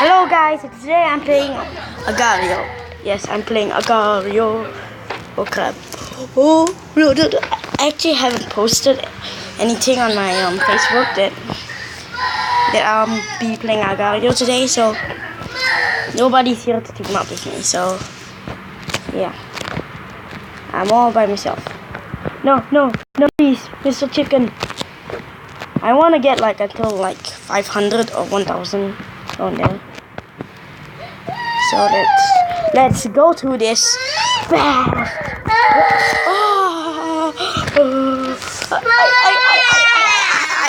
Hello guys, today I'm playing Agar.io. Yes, I'm playing Agar.io. Oh crap. Oh no, I actually haven't posted anything on my Facebook that I'll be playing Agar.io today, so nobody's here to team up with me, so yeah. I'm all by myself. No, please, Mr. Chicken. I want to get like until like 500 or 1000 on there. So let's go through this fast.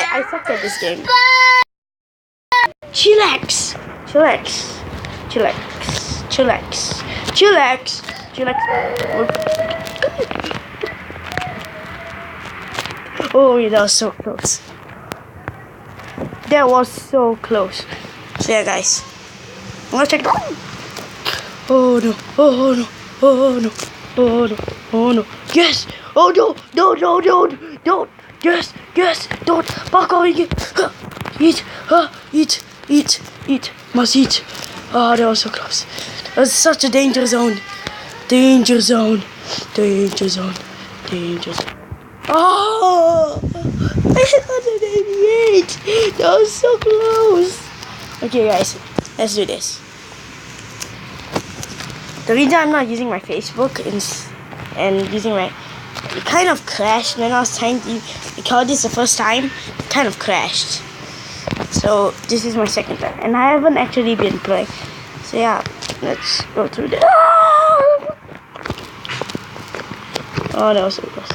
I suck at this game. Chillax. Oh, that was so close. That was so close. So yeah, guys, I'm gonna check it out. Oh no! Yes! Oh no! Don't! Yes! Don't! Back off! Eat! Must eat! Oh, that was so close. That was such a danger zone. Oh! I hit 188! That was so close! Okay, guys, let's do this. The reason I'm not using my Facebook and using my... It kind of crashed when I was trying to record this the first time. It kind of crashed. So this is my second time. And I haven't actually been playing. So yeah, let's go through this. Oh, that was so close.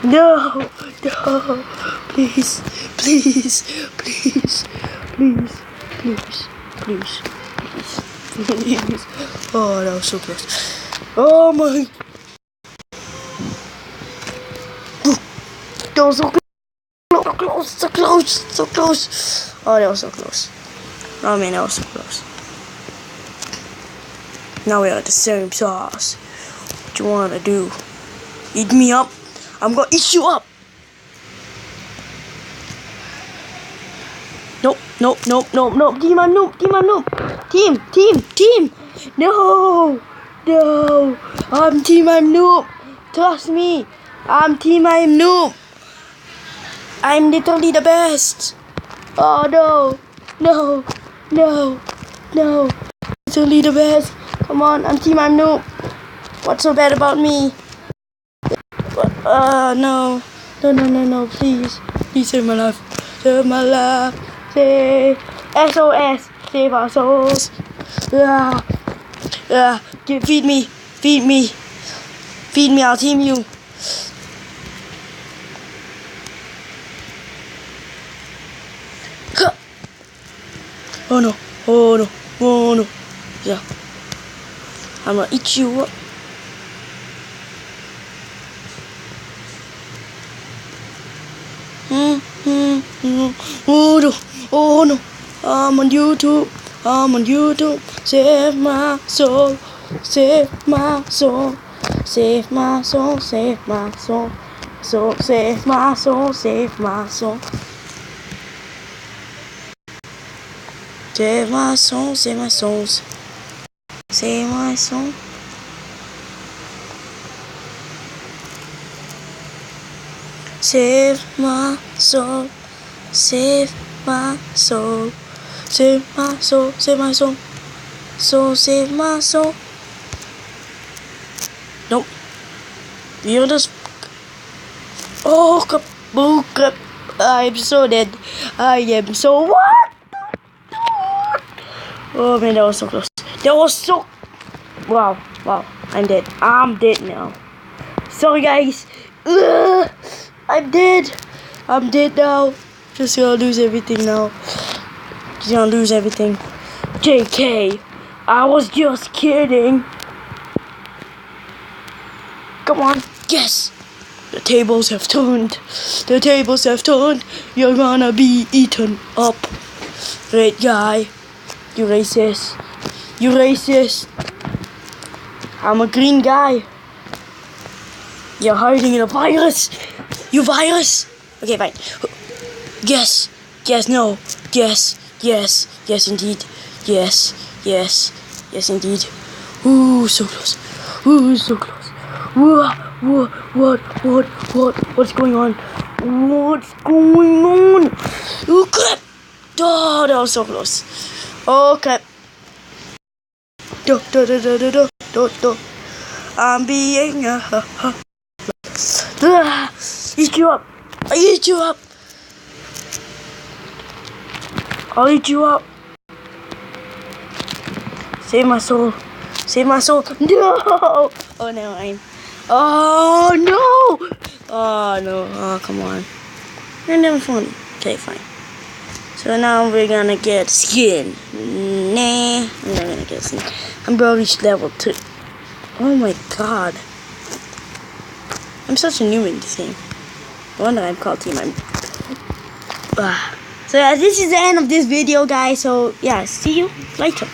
No! Please. Oh, that was so close. Oh my! That was so close. Oh, that was so close. Oh man, that was so close. Now we're at the same sauce. What you wanna do? Eat me up? I'm gonna eat you up. Nope. Team, I'm noob. Team. No. I'm team, I'm noob. Trust me. I'm team, I'm noob. I'm literally the best. Oh no. Literally the best. Come on, I'm team, I'm noob. What's so bad about me? No. Please save my life. Save SOS. Save our souls. Feed me. I'll team you. Oh no. Yeah. I'm gonna eat you up. Oh no. I'm on YouTube. Save my soul. Save my soul. Save my soul. Save my souls. Save my soul. Save my soul. Save my soul. Save my souls. Save my soul. Save my soul. Save my soul. Save my soul. Save my soul. So save my soul. Nope. You're just... Oh, crap. I'm so dead. I am so... What? Oh man, that was so close. That was so... Wow. I'm dead. I'm dead now. Sorry guys. I'm dead now. Just gonna lose everything now. JK. I was just kidding. Come on. Yes. The tables have turned. You're gonna be eaten up. Red guy. You racist. I'm a green guy. You're hiding in a virus. You virus. Okay, fine. Yes, no. Yes, indeed. Yes, yes, yes indeed. Ooh, so close. Ooh, so close. What's going on? What's going on? Oh crap! Oh, that was so close. Okay. Do. I'm being eat you up. I eat you up. I'll eat you up. Save my soul. Save my soul. No! Oh, no, Oh, no! Oh, no. Oh, come on. You're never funny. Okay, fine. So now we're gonna get skin. Nah, I'm not gonna get skin. I'm probably level 2. Oh my god. I'm such a noob in this game. No wonder I'm called Team. So yeah, this is the end of this video, guys. So yeah, see you later.